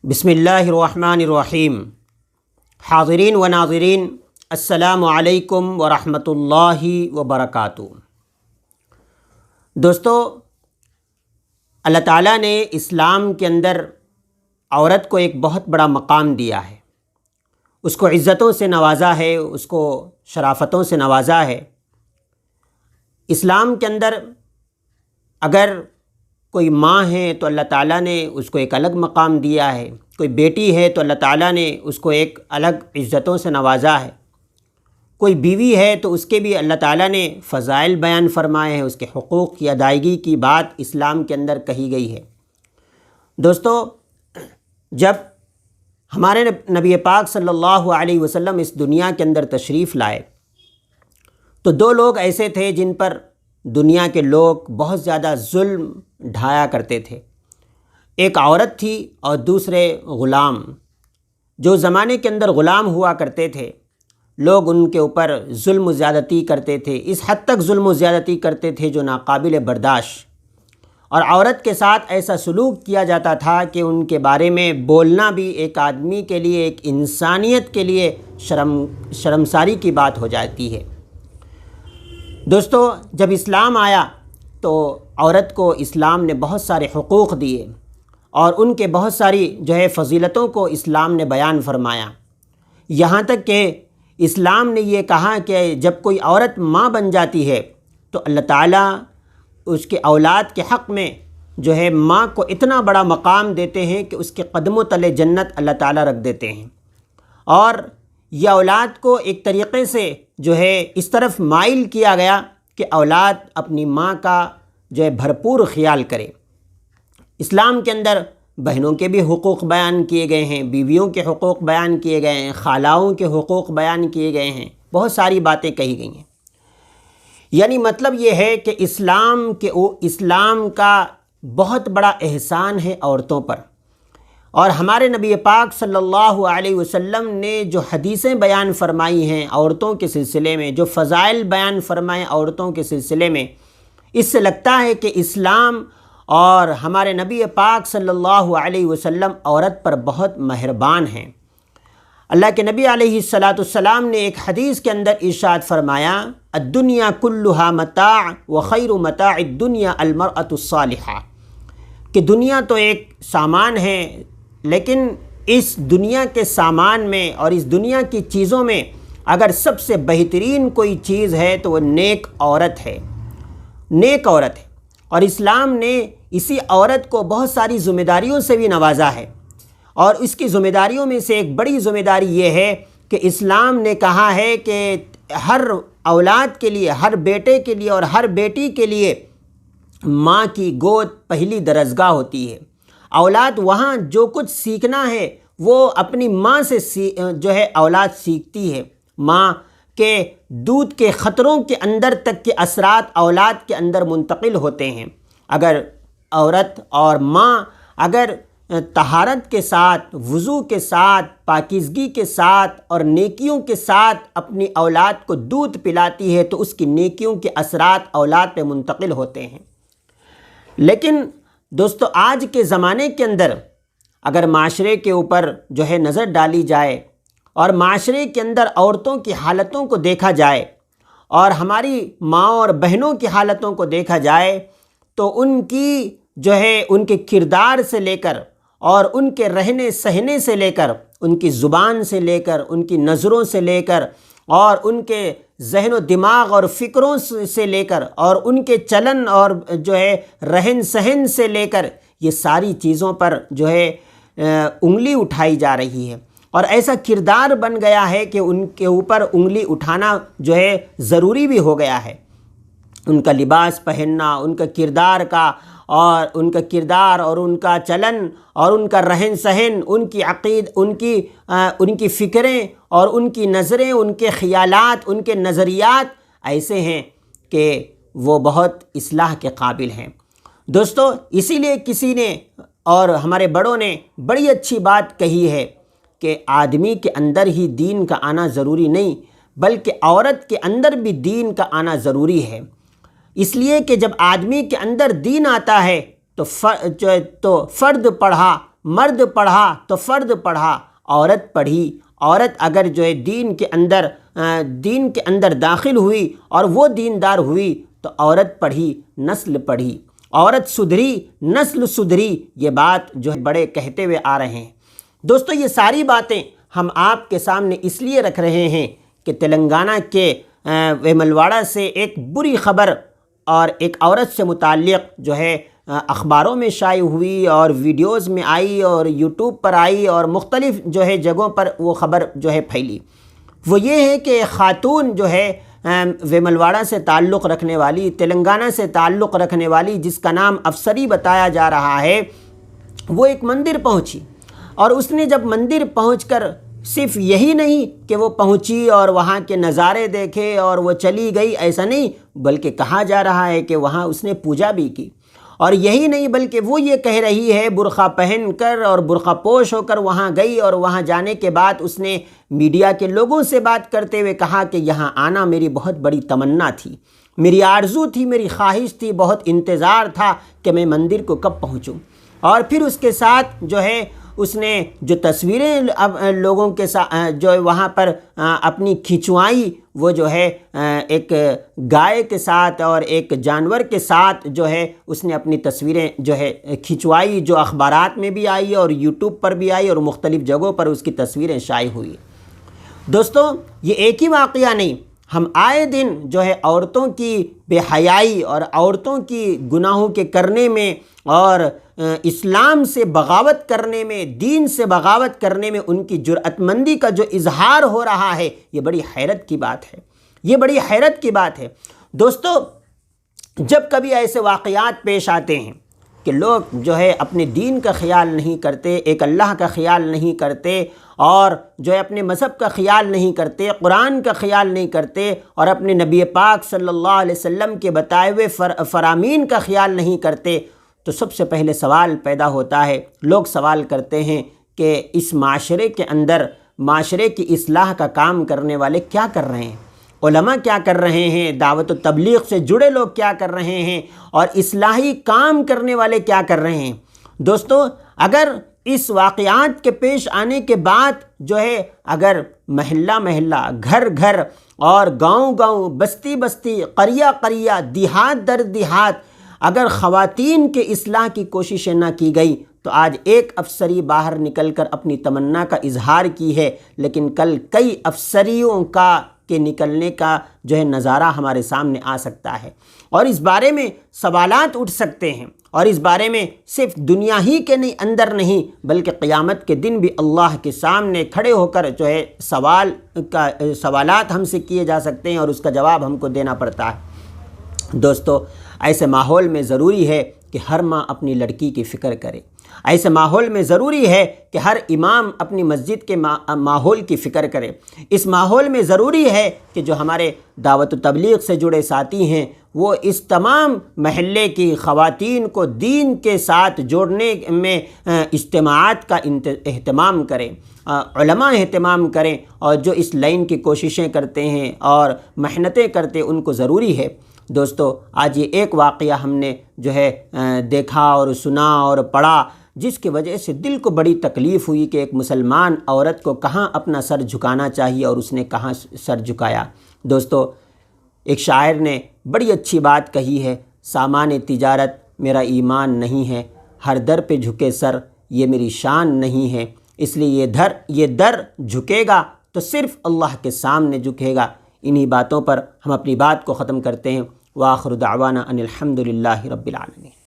بسم اللہ الرحمن الرحیم۔ حاضرین و ناظرین، السلام علیکم ورحمۃ اللہ وبرکاتہ۔ دوستو، اللہ تعالیٰ نے اسلام کے اندر عورت کو ایک بہت بڑا مقام دیا ہے، اس کو عزتوں سے نوازا ہے، اس کو شرافتوں سے نوازا ہے۔ اسلام کے اندر اگر کوئی ماں ہے تو اللہ تعالیٰ نے اس کو ایک الگ مقام دیا ہے، کوئی بیٹی ہے تو اللہ تعالیٰ نے اس کو ایک الگ عزتوں سے نوازا ہے، کوئی بیوی ہے تو اس کے بھی اللہ تعالیٰ نے فضائل بیان فرمائے ہیں، اس کے حقوق کی ادائیگی کی بات اسلام کے اندر کہی گئی ہے۔ دوستو، جب ہمارے نبی پاک صلی اللہ علیہ وسلم اس دنیا کے اندر تشریف لائے تو دو لوگ ایسے تھے جن پر دنیا کے لوگ بہت زیادہ ظلم ڈھایا کرتے تھے۔ ایک عورت تھی اور دوسرے غلام۔ جو زمانے کے اندر غلام ہوا کرتے تھے، لوگ ان کے اوپر ظلم و زیادتی کرتے تھے، اس حد تک ظلم و زیادتی کرتے تھے جو ناقابل برداشت، اور عورت کے ساتھ ایسا سلوک کیا جاتا تھا کہ ان کے بارے میں بولنا بھی ایک آدمی کے لیے، ایک انسانیت کے لیے شرمساری کی بات ہو جاتی ہے۔ دوستو، جب اسلام آیا تو عورت کو اسلام نے بہت سارے حقوق دیے اور ان کے بہت ساری فضیلتوں کو اسلام نے بیان فرمایا، یہاں تک کہ اسلام نے یہ کہا کہ جب کوئی عورت ماں بن جاتی ہے تو اللہ تعالیٰ اس کے اولاد کے حق میں ماں کو اتنا بڑا مقام دیتے ہیں کہ اس کے قدموں تلے جنت اللہ تعالیٰ رکھ دیتے ہیں، اور یہ اولاد کو ایک طریقے سے اس طرف مائل کیا گیا کہ اولاد اپنی ماں کا بھرپور خیال کرے۔ اسلام کے اندر بہنوں کے بھی حقوق بیان کیے گئے ہیں، بیویوں کے حقوق بیان کیے گئے ہیں، خالاؤں کے حقوق بیان کیے گئے ہیں، بہت ساری باتیں کہی گئی ہیں۔ یعنی مطلب یہ ہے کہ اسلام کا بہت بڑا احسان ہے عورتوں پر، اور ہمارے نبی پاک صلی اللہ علیہ وسلم نے جو حدیثیں بیان فرمائی ہیں عورتوں کے سلسلے میں، جو فضائل بیان فرمائے عورتوں کے سلسلے میں، اس سے لگتا ہے کہ اسلام اور ہمارے نبی پاک صلی اللہ علیہ وسلم عورت پر بہت مہربان ہیں۔ اللہ کے نبی علیہ السلام نے ایک حدیث کے اندر ارشاد فرمایا، الدنیا کلھا متاع وخیر متاع الدنیا المرأة الصالحہ، کہ دنیا تو ایک سامان ہے، لیکن اس دنیا کے سامان میں اور اس دنیا کی چیزوں میں اگر سب سے بہترین کوئی چیز ہے تو وہ نیک عورت ہے، نیک عورت ہے۔ اور اسلام نے اسی عورت کو بہت ساری ذمہ داریوں سے بھی نوازا ہے، اور اس کی ذمہ داریوں میں سے ایک بڑی ذمہ داری یہ ہے کہ اسلام نے کہا ہے کہ ہر اولاد کے لیے، ہر بیٹے کے لیے اور ہر بیٹی کے لیے ماں کی گود پہلی درسگاہ ہوتی ہے۔ اولاد وہاں جو کچھ سیکھنا ہے وہ اپنی ماں سے اولاد سیکھتی ہے۔ ماں کے دودھ کے خطروں کے اندر تک کے اثرات اولاد کے اندر منتقل ہوتے ہیں۔ اگر عورت اور ماں اگر طہارت کے ساتھ، وضو کے ساتھ، پاکیزگی کے ساتھ اور نیکیوں کے ساتھ اپنی اولاد کو دودھ پلاتی ہے تو اس کی نیکیوں کے اثرات اولاد پہ منتقل ہوتے ہیں۔ لیکن دوستو، آج کے زمانے کے اندر اگر معاشرے کے اوپر نظر ڈالی جائے اور معاشرے کے اندر عورتوں کی حالتوں کو دیکھا جائے اور ہماری ماں اور بہنوں کی حالتوں کو دیکھا جائے تو ان کی ان کے کردار سے لے کر اور ان کے رہنے سہنے سے لے کر، ان کی زبان سے لے کر، ان کی نظروں سے لے کر اور ان کے ذہن و دماغ اور فکروں سے لے کر اور ان کے چلن اور رہن سہن سے لے کر، یہ ساری چیزوں پر انگلی اٹھائی جا رہی ہے، اور ایسا کردار بن گیا ہے کہ ان کے اوپر انگلی اٹھانا ضروری بھی ہو گیا ہے۔ ان کا لباس پہننا، ان کا کردار کا اور ان کا کردار اور ان کا چلن اور ان کا رہن سہن، ان کی فکریں اور ان کی نظریں، ان کے خیالات، ان کے نظریات ایسے ہیں کہ وہ بہت اصلاح کے قابل ہیں۔ دوستو، اسی لیے کسی نے اور ہمارے بڑوں نے بڑی اچھی بات کہی ہے کہ آدمی کے اندر ہی دین کا آنا ضروری نہیں، بلکہ عورت کے اندر بھی دین کا آنا ضروری ہے۔ اس لیے کہ جب آدمی کے اندر دین آتا ہے تو فرد پڑھا مرد پڑھا تو فرد پڑھا، عورت پڑھی۔ عورت اگر جو ہے دین کے اندر داخل ہوئی اور وہ دیندار ہوئی تو عورت پڑھی، نسل پڑھی، عورت سدھری، نسل سدھری۔ یہ بات جو ہے بڑے کہتے ہوئے آ رہے ہیں۔ دوستو یہ ساری باتیں ہم آپ کے سامنے اس لیے رکھ رہے ہیں کہ تلنگانہ کے ویملواڑہ سے ایک بری خبر اور ایک عورت سے متعلق جو ہے اخباروں میں شائع ہوئی اور ویڈیوز میں آئی اور یوٹیوب پر آئی اور مختلف جو ہے جگہوں پر وہ خبر جو ہے پھیلی۔ وہ یہ ہے کہ خاتون جو ہے ویملواڑہ سے تعلق رکھنے والی، تلنگانہ سے تعلق رکھنے والی، جس کا نام افسری بتایا جا رہا ہے، وہ ایک مندر پہنچی، اور اس نے جب مندر پہنچ کر صرف یہی نہیں کہ وہ پہنچی اور وہاں کے نظارے دیکھے اور وہ چلی گئی، ایسا نہیں، بلکہ کہا جا رہا ہے کہ وہاں اس نے پوجا بھی کی۔ اور یہی نہیں بلکہ وہ یہ کہہ رہی ہے، برقع پہن کر اور برقع پوش ہو کر وہاں گئی، اور وہاں جانے کے بعد اس نے میڈیا کے لوگوں سے بات کرتے ہوئے کہا کہ یہاں آنا میری بہت بڑی تمنا تھی، میری آرزو تھی، میری خواہش تھی، بہت انتظار تھا کہ میں مندر کو کب پہنچوں۔ اور پھر اس کے ساتھ جو ہے اس نے جو تصویریں لوگوں کے ساتھ جو وہاں پر اپنی کھنچوائی، وہ جو ہے ایک گائے کے ساتھ اور ایک جانور کے ساتھ جو ہے اس نے اپنی تصویریں جو ہے کھنچوائی، جو اخبارات میں بھی آئی اور یوٹیوب پر بھی آئی اور مختلف جگہوں پر اس کی تصویریں شائع ہوئی۔ دوستو یہ ایک ہی واقعہ نہیں، ہم آئے دن جو ہے عورتوں کی بے حیائی اور عورتوں کی گناہوں کے کرنے میں اور اسلام سے بغاوت کرنے میں، دین سے بغاوت کرنے میں ان کی جرأت مندی کا جو اظہار ہو رہا ہے، یہ بڑی حیرت کی بات ہے، یہ بڑی حیرت کی بات ہے۔ دوستو جب کبھی ایسے واقعات پیش آتے ہیں کہ لوگ جو ہے اپنے دین کا خیال نہیں کرتے، ایک اللہ کا خیال نہیں کرتے، اور جو ہے اپنے مذہب کا خیال نہیں کرتے، قرآن کا خیال نہیں کرتے، اور اپنے نبی پاک صلی اللہ علیہ وسلم کے بتائے ہوئے فرامین کا خیال نہیں کرتے، تو سب سے پہلے سوال پیدا ہوتا ہے، لوگ سوال کرتے ہیں کہ اس معاشرے کے اندر معاشرے کی اصلاح کا کام کرنے والے کیا کر رہے ہیں؟ علماء کیا کر رہے ہیں؟ دعوت و تبلیغ سے جڑے لوگ کیا کر رہے ہیں؟ اور اصلاحی کام کرنے والے کیا کر رہے ہیں؟ دوستو اگر اس واقعات کے پیش آنے کے بعد جو ہے اگر محلہ محلہ، گھر گھر اور گاؤں گاؤں، بستی بستی، قریہ قریہ، دیہات در دیہات اگر خواتین کے اصلاح کی کوششیں نہ کی گئی تو آج ایک افسری باہر نکل کر اپنی تمنا کا اظہار کی ہے، لیکن کل کئی افسریوں کے نکلنے کا جو ہے نظارہ ہمارے سامنے آ سکتا ہے، اور اس بارے میں سوالات اٹھ سکتے ہیں، اور اس بارے میں صرف دنیا ہی کے اندر نہیں بلکہ قیامت کے دن بھی اللہ کے سامنے کھڑے ہو کر جو ہے سوالات ہم سے کیے جا سکتے ہیں اور اس کا جواب ہم کو دینا پڑتا ہے۔ دوستو ایسے ماحول میں ضروری ہے کہ ہر ماں اپنی لڑکی کی فکر کرے، ایسے ماحول میں ضروری ہے کہ ہر امام اپنی مسجد کے ماحول کی فکر کرے، اس ماحول میں ضروری ہے کہ جو ہمارے دعوت و تبلیغ سے جڑے ساتھی ہیں وہ اس تمام محلے کی خواتین کو دین کے ساتھ جوڑنے میں اجتماعات کا اہتمام کریں، علماء اہتمام کریں، اور جو اس لائن کی کوششیں کرتے ہیں اور محنتیں کرتے ان کو ضروری ہے۔ دوستو آج یہ ایک واقعہ ہم نے جو ہے دیکھا اور سنا اور پڑھا، جس کی وجہ سے دل کو بڑی تکلیف ہوئی کہ ایک مسلمان عورت کو کہاں اپنا سر جھکانا چاہیے اور اس نے کہاں سر جھکایا۔ دوستو ایک شاعر نے بڑی اچھی بات کہی ہے، سامان تجارت میرا ایمان نہیں ہے، ہر در پہ جھکے سر یہ میری شان نہیں ہے، اس لیے یہ در جھکے گا تو صرف اللہ کے سامنے جھکے گا۔ انہی باتوں پر ہم اپنی بات کو ختم کرتے ہیں۔ وآخر دعوانا ان الحمد للہ رب العالمین۔